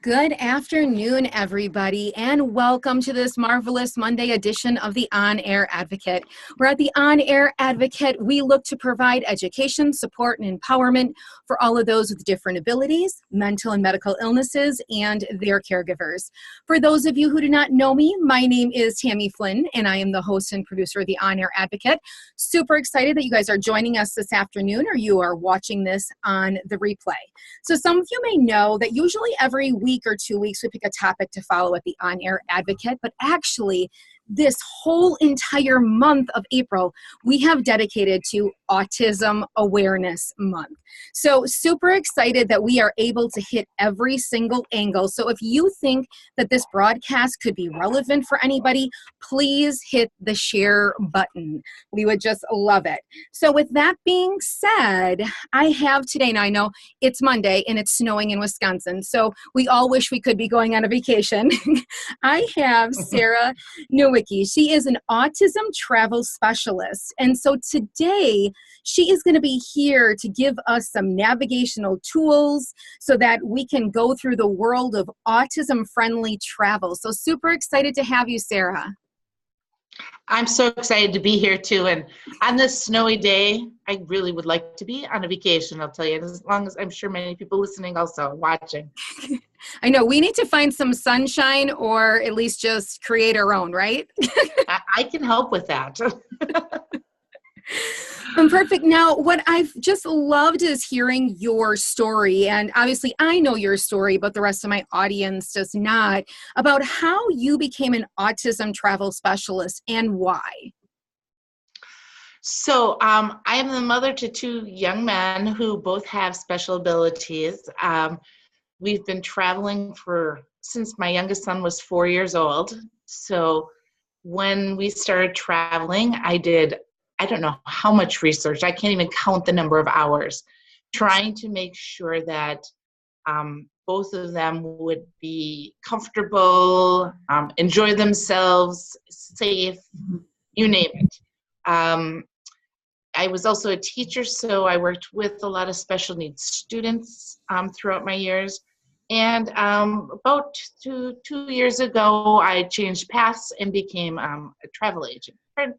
Good afternoon, everybody, and welcome to this marvelous Monday edition of the On Air Advocate. We're at the On Air Advocate. We look to provide education, support, and empowerment for all of those with different abilities, mental and medical illnesses, and their caregivers. For those of you who do not know me, my name is Tammy Flynn, and I am the host and producer of the On Air Advocate. Super excited that you guys are joining us this afternoon, or you are watching this on the replay. So some of you may know that usually every week or 2 weeks, we pick a topic to follow at the On Air Advocate, but actually this whole entire month of April, we have dedicated to Autism Awareness Month. So super excited that we are able to hit every single angle. So if you think that this broadcast could be relevant for anybody, please hit the share button. We would just love it. So with that being said, I have today, now I know it's Monday and it's snowing in Wisconsin, so we all wish we could be going on a vacation. I have Sara Nowacki. She is an Autism Travel Specialist. And so today, she is going to be here to give us some navigational tools so that we can go through the world of autism-friendly travel. So super excited to have you, Sara. I'm so excited to be here too. And on this snowy day, I really would like to be on a vacation, I'll tell you, as long as I'm sure many people listening also watching. I know we need to find some sunshine or at least just create our own, right? I can help with that. Perfect. Now, what I've just loved is hearing your story. And obviously, I know your story, but the rest of my audience does not, about how you became an autism travel specialist and why. So I am the mother to two young men who both have special abilities. We've been traveling since my youngest son was 4 years old. So when we started traveling, I don't know how much research, I can't even count the number of hours, trying to make sure that both of them would be comfortable, enjoy themselves, safe, you name it. I was also a teacher, so I worked with a lot of special needs students throughout my years. And about two years ago, I changed paths and became a travel agent.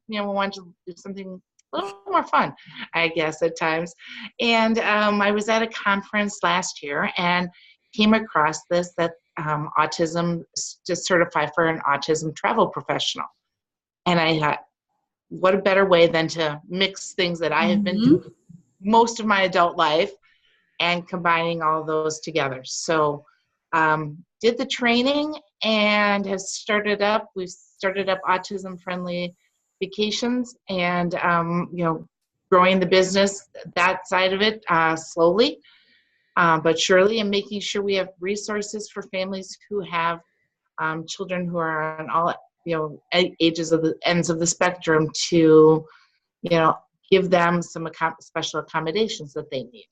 Wanted to do something a little more fun, I guess, at times. And I was at a conference last year and came across this, that autism just certified for an autism travel professional. And I thought, what a better way than to mix things that I have been doing most of my adult life and combining all those together. So did the training and we've started up Autism Friendly Vacations and, growing the business, that side of it slowly, but surely, and making sure we have resources for families who have children who are on all, ages of the ends of the spectrum to, give them some special accommodations that they need.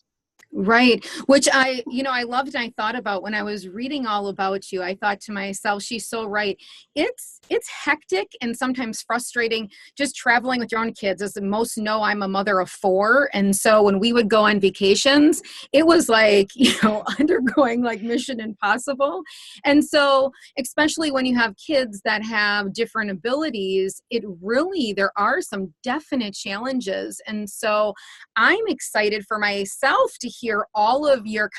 Right. Which I loved and I thought about when I was reading all about you. I thought to myself, she's so right. It's hectic and sometimes frustrating just traveling with your own kids. As most know, I'm a mother of 4. And so when we would go on vacations, it was like, undergoing like Mission Impossible. And so, especially when you have kids that have different abilities, there are some definite challenges. And so I'm excited for myself to hear all of your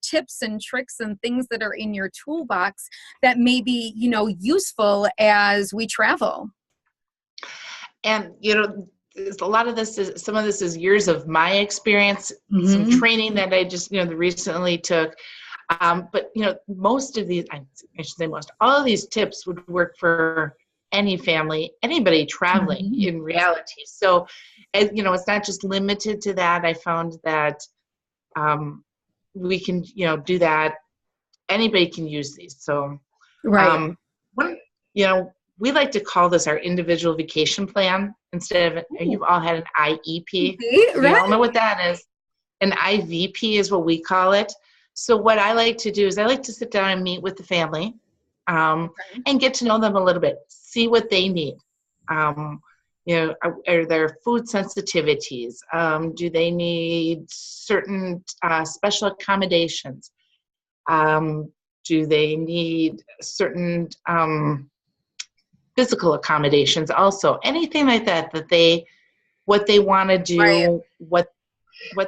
tips and tricks and things that are in your toolbox that may be, useful as we travel. And, a lot of this some of this is years of my experience, some training that I just, recently took. But, most of these, I should say most, all of these tips would work for any family, anybody traveling in reality. So, it's not just limited to that. I found that we can, do that. Anybody can use these. So, right. We like to call this our individual vacation plan instead of, you've all had an IEP. Right. You all know what that is. An IVP is what we call it. So what I like to do is I like to sit down and meet with the family and get to know them a little bit, see what they need. Are there food sensitivities? Do they need certain special accommodations? Do they need certain physical accommodations also? Anything like that, what they want to Right. do, what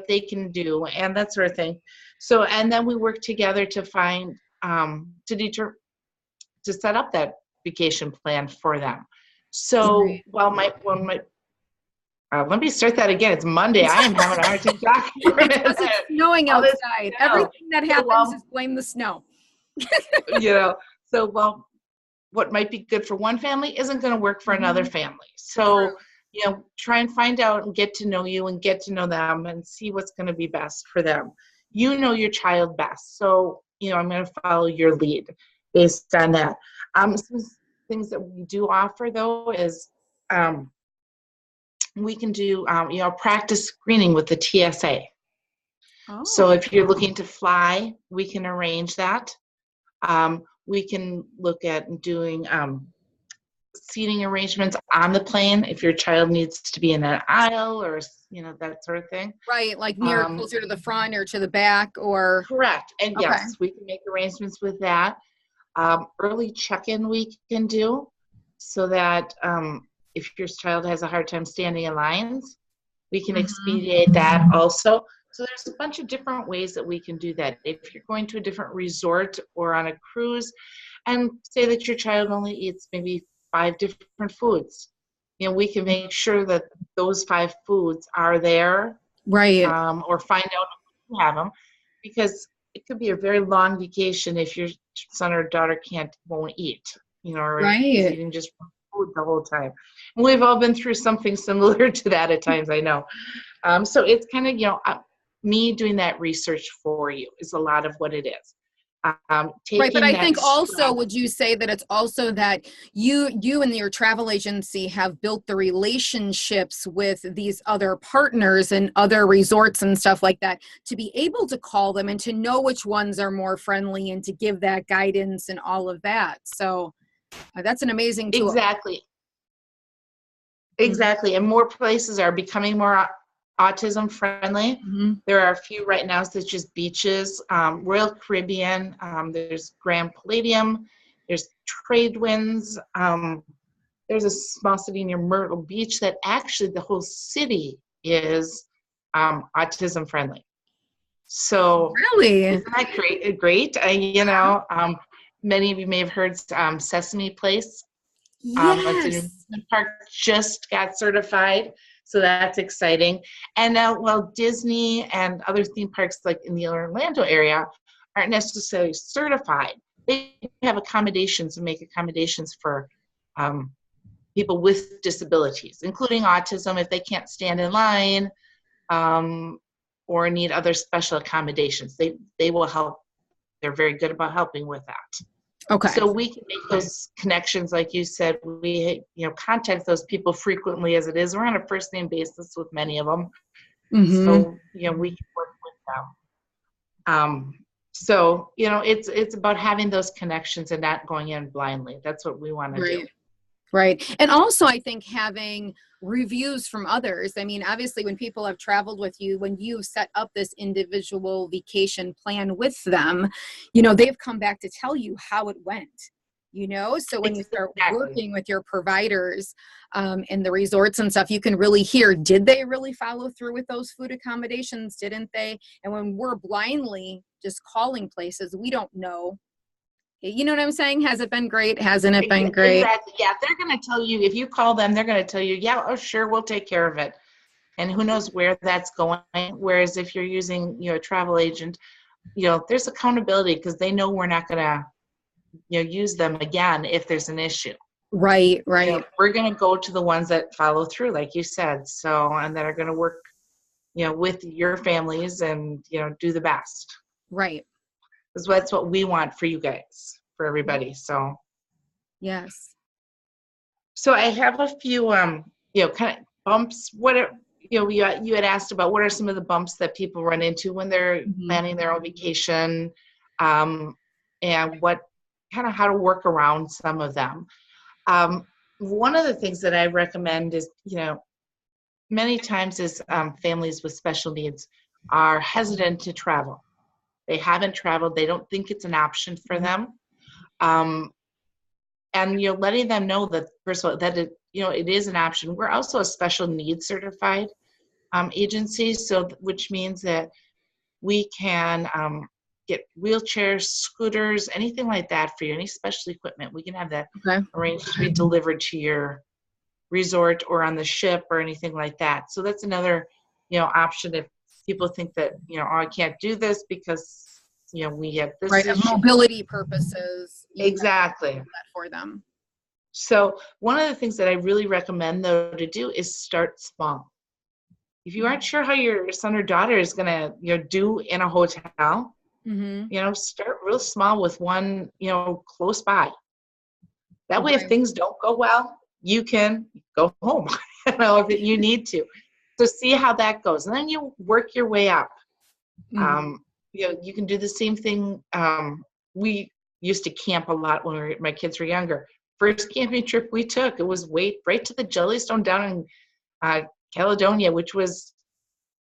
they can do, and that sort of thing. So, and then we work together to find, to set up that vacation plan for them. So, let me start that again. It's Monday. I am having a hard time talking. Because it's snowing All this, outside. Everything that happens is blame the snow. What might be good for one family isn't going to work for another family. So, try and find out and get to know you and get to know them and see what's going to be best for them. You know your child best. So, I'm going to follow your lead based on that. Some things that we do offer, though, is we can do, practice screening with the TSA. Oh. So if you're looking to fly, we can arrange that. We can look at doing seating arrangements on the plane if your child needs to be in an aisle or, that sort of thing. Right, like near closer to the front or to the back or. Correct. And okay. Yes, we can make arrangements with that. Early check-in we can do so that if your child has a hard time standing in lines, we can expedite that also. So there's a bunch of different ways that we can do that. If you're going to a different resort or on a cruise and say that your child only eats maybe 5 different foods, we can make sure that those 5 foods are there. Right. Or find out if you have them, because it could be a very long vacation if your son or daughter won't eat, or is eating just food the whole time. And we've all been through something similar to that at times, I know. So it's kind of, me doing that research for you is a lot of what it is. Right, but I think also, would you say that it's also that you and your travel agency have built the relationships with these other partners and other resorts and stuff like that to be able to call them and to know which ones are more friendly and to give that guidance and all of that. So that's an amazing tool. Exactly. And more places are becoming more autism friendly. There are a few right now such as beaches, Royal Caribbean, there's Grand Palladium, there's Tradewinds, there's a small city near Myrtle Beach that actually the whole city is autism friendly. So really, isn't that great? Many of you may have heard Sesame Place. Yes. It's in park just got certified. So that's exciting. And now, Disney and other theme parks like in the Orlando area aren't necessarily certified. They have accommodations and make accommodations for people with disabilities, including autism if they can't stand in line or need other special accommodations. They will help. They're very good about helping with that. Okay. So we can make those connections, like you said. We, contact those people frequently as it is. We're on a first name basis with many of them. So, we can work with them. So, it's about having those connections and not going in blindly. That's what we want to do. Right. And also, I think having reviews from others. I mean, obviously, when people have traveled with you, when you set up this individual vacation plan with them, they've come back to tell you how it went. So when you start working with your providers in the resorts and stuff, you can really hear, did they really follow through with those food accommodations? Didn't they? And when we're blindly just calling places, we don't know. You know what I'm saying? Has it been great? Hasn't it been great? Exactly. Yeah, they're going to tell you, if you call them, they're going to tell you, yeah, oh, sure, we'll take care of it. And who knows where that's going. Whereas if you're using, a travel agent, there's accountability because they know we're not going to, use them again if there's an issue. Right. We're going to go to the ones that follow through, like you said. So, and that are going to work, with your families and, do the best. Right. Because that's what we want for you guys, for everybody. So, yes. So I have a few, kind of bumps. You had asked about what are some of the bumps that people run into when they're planning their own vacation, and how to work around some of them. one of the things that I recommend is, many times as families with special needs are hesitant to travel. They haven't traveled. They don't think it's an option for them. Um, and, letting them know that, first of all, that it is an option. We're also a special needs certified agency, so which means that we can get wheelchairs, scooters, anything like that for you, any special equipment. We can have that arranged to be delivered to your resort or on the ship or anything like that. So that's another, option if people think that, oh, I can't do this because, we have this right, of issue. mobility purposes. Exactly. That for them. So one of the things that I really recommend, though, to do is start small. If you aren't sure how your son or daughter is going to, do in a hotel, start real small with one, close by. That way, if things don't go well, you can go home, if you need to. So see how that goes. And then you work your way up. You can do the same thing. We used to camp a lot when my kids were younger. First camping trip we took, it was right to the Jellystone down in Caledonia, which was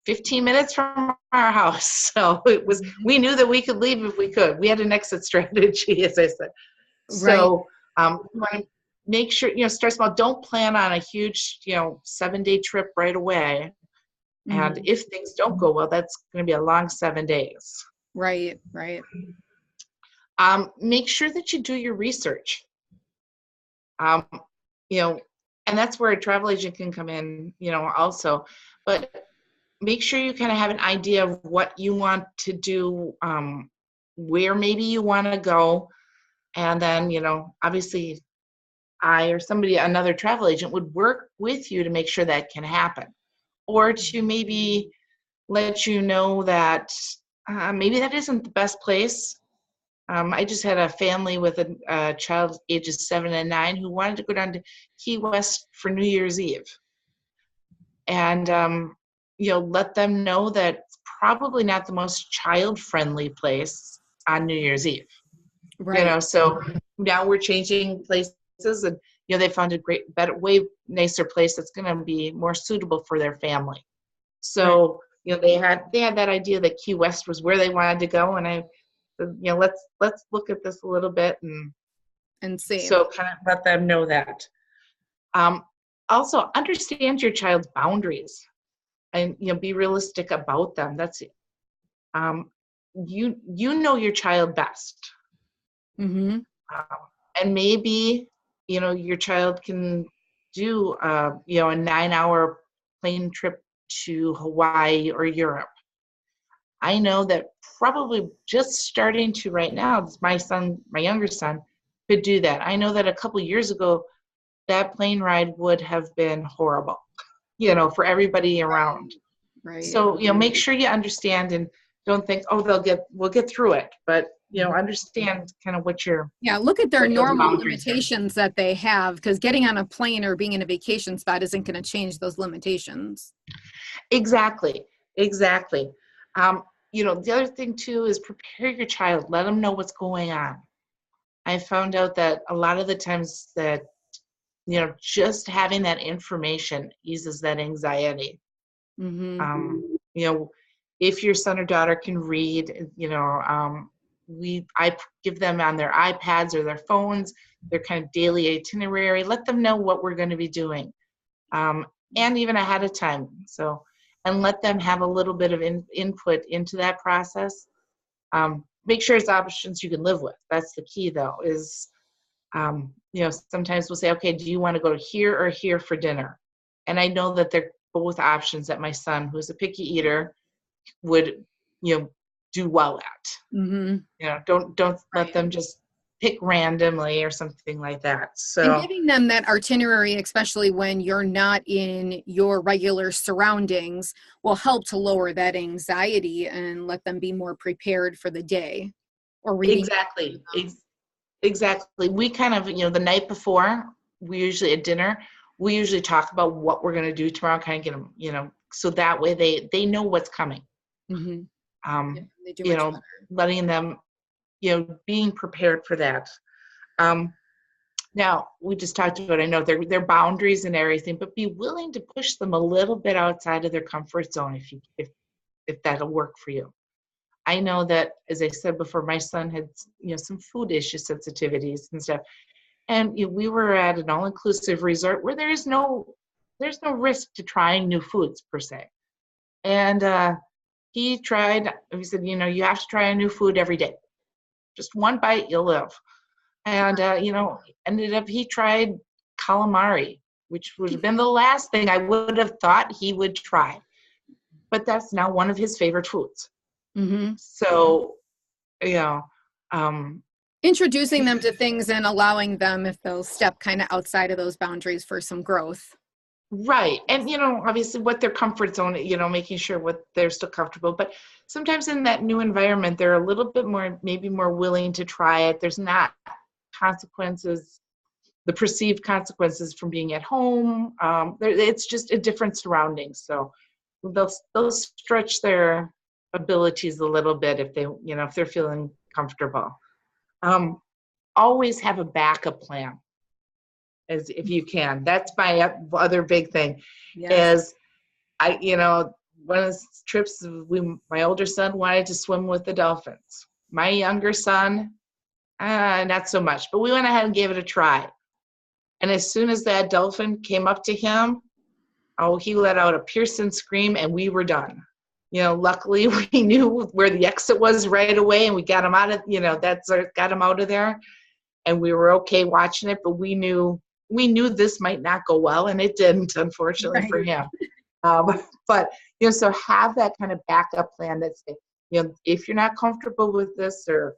15 minutes from our house. So it was, we knew that we could leave if we could. We had an exit strategy, as I said. So you want to make sure, start small. Don't plan on a huge, 7-day trip right away. And if things don't go well, that's going to be a long 7 days. Right. Make sure that you do your research. And that's where a travel agent can come in, also. But make sure you kind of have an idea of what you want to do, where maybe you want to go. And then, obviously I or another travel agent would work with you to make sure that can happen. Or to maybe let you know that maybe that isn't the best place. I just had a family with a child ages 7 and 9 who wanted to go down to Key West for New Year's Eve. And, let them know that it's probably not the most child-friendly place on New Year's Eve. Right. So now we're changing places, and, they found a way nicer place that's going to be more suitable for their family. So, they had that idea that Key West was where they wanted to go. And I said, let's look at this a little bit and see. So kind of let them know that. Also understand your child's boundaries and, be realistic about them. That's it. You know your child best. And maybe, your child can do, a 9-hour plane trip to Hawaii or Europe. I know that probably just starting to right now, my younger son, could do that. I know that a couple years ago, that plane ride would have been horrible, for everybody around. Right. So, make sure you understand and don't think, oh, we'll get through it. But, understand kind of what you're. Yeah, look at their normal limitations that they have, because getting on a plane or being in a vacation spot isn't going to change those limitations. Exactly. The other thing too is prepare your child. Let them know what's going on. I found out that a lot of the times that, just having that information eases that anxiety. If your son or daughter can read, I give them on their iPads or their phones, their kind of daily itinerary, let them know what we're going to be doing, and even ahead of time. So, and let them have a little bit of input into that process. Make sure it's options you can live with. That's the key, though, is, sometimes we'll say, okay, do you want to go here or here for dinner? And I know that they're both options that my son, who's a picky eater, would, do well at. Don't let them just pick randomly or something like that. So, and giving them that itinerary, especially when you're not in your regular surroundings, will help to lower that anxiety and let them be more prepared for the day or reading. Exactly. We kind of, the night before, we usually at dinner, we usually talk about what we're going to do tomorrow, kind of get them, so that way they know what's coming. Letting them, being prepared for that. Now, we just talked about, I know their boundaries and everything, but be willing to push them a little bit outside of their comfort zone if that'll work for you. I know that, as I said before, my son had, some food issue sensitivities and stuff. And we were at an all-inclusive resort where there's no risk to trying new foods per se. And he said, you have to try a new food every day. Just one bite, you'll live. And, ended up, he tried calamari, which would have been the last thing I would have thought he would try. But that's now one of his favorite foods. Mm-hmm. So, introducing them to things and allowing them, if they'll step kind of outside of those boundaries, for some growth. Right. And, obviously what their comfort zone, making sure what they're still comfortable. But sometimes in that new environment, they're a little bit maybe more willing to try it. There's not consequences, the perceived consequences from being at home. It's just a different surroundings. So they'll stretch their abilities a little bit if if they're feeling comfortable. Always have a backup plan, as if you can. That's my other big thing. Yes. Is one of the trips, my older son wanted to swim with the dolphins. My younger son, not so much, but we went ahead and gave it a try. And as soon as that dolphin came up to him, he let out a piercing scream, and we were done. Luckily we knew where the exit was right away, and we got him out of, got him out of there, and we were okay watching it, but we knew this might not go well, and it didn't, unfortunately, right, for him. But, so have that kind of backup plan that's, if you're not comfortable with this, or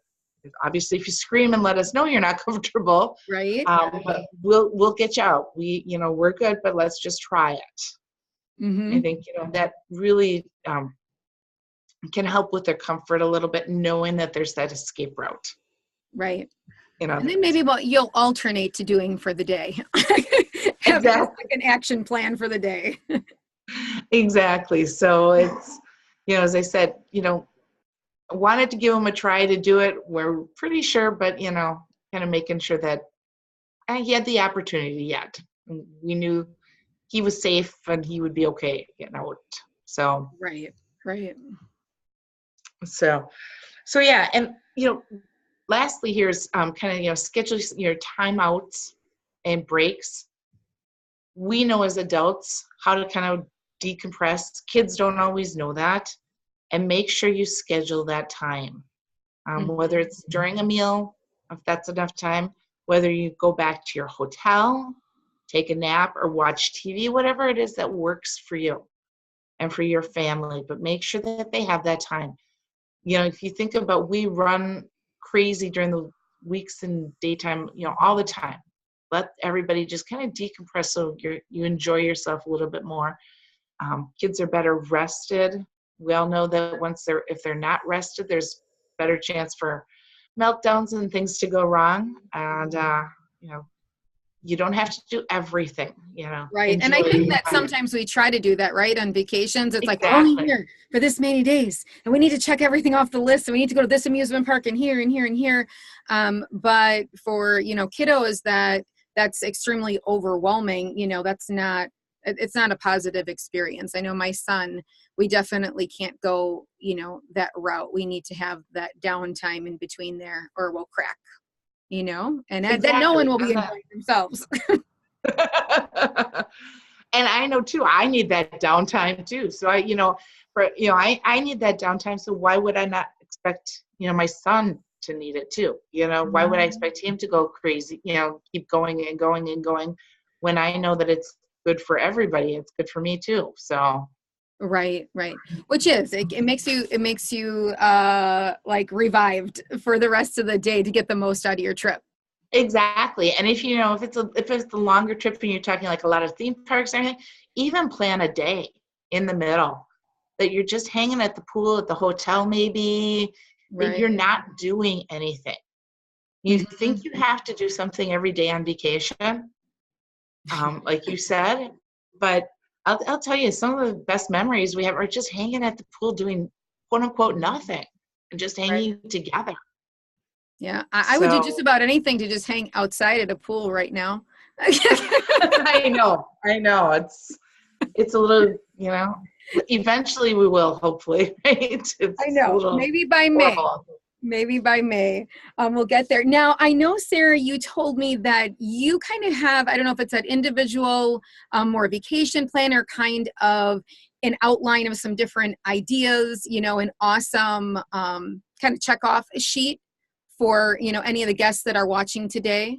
obviously if you scream and let us know you're not comfortable, right, but we'll get you out. We're good, but let's just try it. Mm-hmm. I think, that really can help with their comfort a little bit, knowing that there's that escape route. Right. And then maybe you'll alternate to doing for the day. Have like an action plan for the day. Exactly. So it's, as I said, wanted to give him a try to do it. We're pretty sure, but, kind of making sure that he had the opportunity yet. We knew he was safe and he would be okay getting out. So. Right. So yeah. And, lastly, here's kind of, schedule your timeouts and breaks. We know as adults how to kind of decompress. Kids don't always know that. And make sure you schedule that time, whether it's during a meal, if that's enough time, whether you go back to your hotel, take a nap, or watch TV, whatever it is that works for you and for your family. But make sure that they have that time. If you think about, we run crazy during the weeks and daytime, all the time. Let everybody just kind of decompress so you enjoy yourself a little bit more. Kids are better rested. We all know that if they're not rested, there's better chance for meltdowns and things to go wrong. And, you don't have to do everything, Right. And I think that sometimes we try to do that, right? On vacations, it's like, we're only here for this many days, and we need to check everything off the list, and we need to go to this amusement park and here and here and here. But for, kiddos, that's extremely overwhelming. It's not a positive experience. I know my son, we definitely can't go, that route. We need to have that downtime in between there, or we'll crack. And exactly. Then no one will be enjoying themselves. And I know too, I need that downtime too. So I need that downtime. So why would I not expect, my son to need it too? Why would I expect him to go crazy, keep going and going and going, when I know that it's good for everybody. It's good for me too. So. Right. Which is, it makes you like revived for the rest of the day to get the most out of your trip. Exactly. And if it's a longer trip and you're talking like a lot of theme parks and everything, even plan a day in the middle that you're just hanging at the pool at the hotel, maybe, that you're not doing anything. You think you have to do something every day on vacation, like you said, but I'll tell you, some of the best memories we have are just hanging at the pool doing quote unquote nothing and just hanging together. Yeah, I would do just So about anything to just hang outside at a pool right now. I know. It's a little, eventually we will, hopefully, right? I It's a know. little Maybe by May. horrible. Maybe by May, we'll get there. Now, I know, Sarah, you told me that you kind of have, I don't know if it's an individual or vacation planner, kind of an outline of some different ideas, an awesome kind of check off sheet for, any of the guests that are watching today.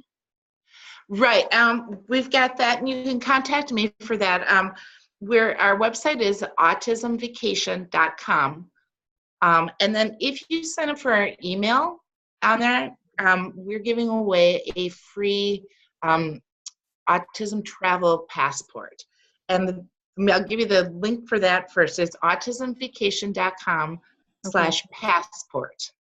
Right. We've got that, and you can contact me for that. Our website is autismvacation.com. And then if you sign up for our email on there, we're giving away a free Autism Travel Passport. And I'll give you the link for that first. It's autismvacation.com/passport.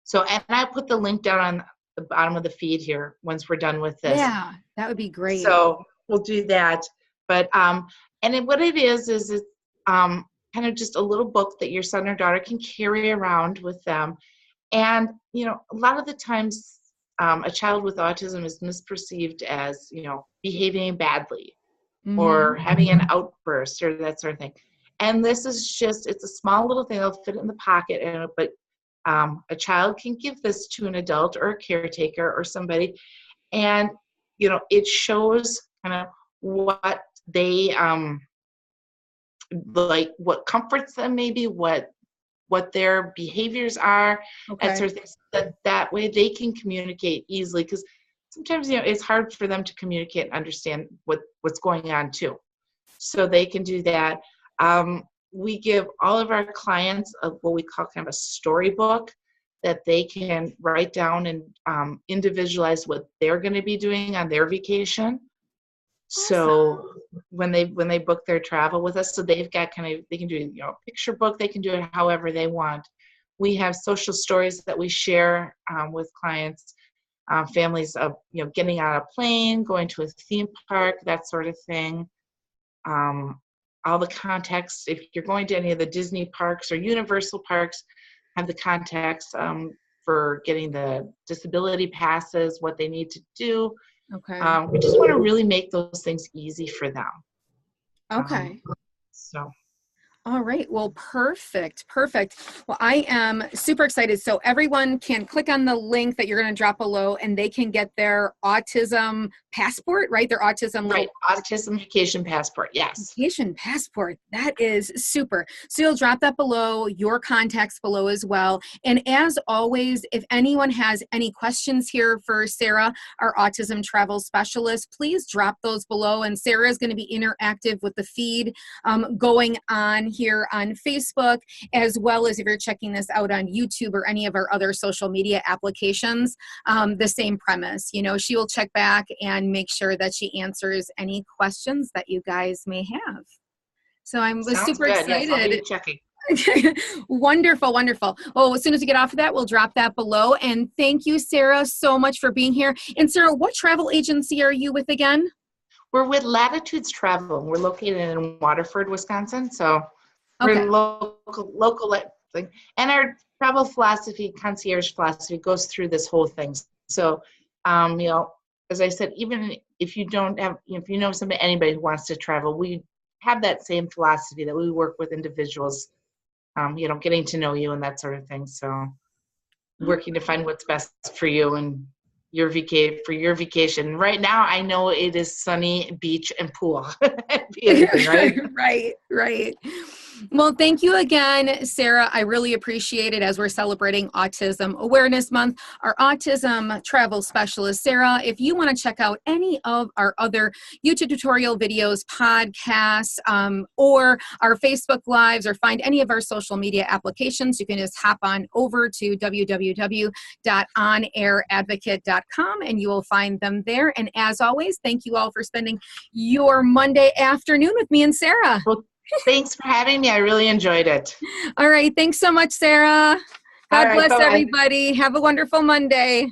So, and I put the link down on the bottom of the feed here once we're done with this. Yeah, that would be great. So we'll do that. But, and what it is it's kind of just a little book that your son or daughter can carry around with them. And, a lot of the times a child with autism is misperceived as, behaving badly or having an outburst or that sort of thing. And this is just, it's a small little thing that'll fit in the pocket, but a child can give this to an adult or a caretaker or somebody. And, it shows kind of what they, like what comforts them, maybe what their behaviors are, and sort of things, that way they can communicate easily, because sometimes it's hard for them to communicate and understand what's going on too. So they can do that. We give all of our clients what we call kind of a storybook that they can write down and individualize what they're going to be doing on their vacation. So when they book their travel with us, so they've got they can do a picture book, they can do it however they want. We have social stories that we share with clients, families of getting on a plane, going to a theme park, that sort of thing. All the contacts, if you're going to any of the Disney parks or Universal parks, have the contacts for getting the disability passes, what they need to do. Okay. We just want to really make those things easy for them. Okay. So. All right. Well, perfect. Well, I am super excited. So everyone can click on the link that you're going to drop below, and they can get their autism passport, right? Their autism. Right. Autism Vacation Passport. Yes. Vacation Passport. That is super. So you'll drop that below, your contacts below as well. And as always, if anyone has any questions here for Sara, our Autism Travel Specialist, please drop those below. And Sara is going to be interactive with the feed going on here on Facebook, as well as if you're checking this out on YouTube or any of our other social media applications, the same premise. She will check back and make sure that she answers any questions that you guys may have. So I'm super excited. Yes, I'll be checking. Wonderful. Oh, as soon as we get off of that, we'll drop that below. And thank you, Sara, so much for being here. And Sara, what travel agency are you with again? We're with Latitudes Travel. We're located in Waterford, Wisconsin. So we're local. And our travel philosophy, concierge philosophy, goes through this whole thing. So, as I said, even if you don't have, if you know anybody who wants to travel, we have that same philosophy that we work with individuals, getting to know you and that sort of thing. So working to find what's best for you and your vacation. Right now, I know it is sunny, beach, and pool. Right. Well, thank you again, Sara. I really appreciate it as we're celebrating Autism Awareness Month. Our Autism Travel Specialist, Sara, if you want to check out any of our other YouTube tutorial videos, podcasts, or our Facebook Lives, or find any of our social media applications, you can just hop on over to www.onairadvocate.com and you will find them there. And as always, thank you all for spending your Monday afternoon with me and Sara. Well, thanks for having me. I really enjoyed it. All right. Thanks so much, Sara. God bless everybody. Have a wonderful Monday.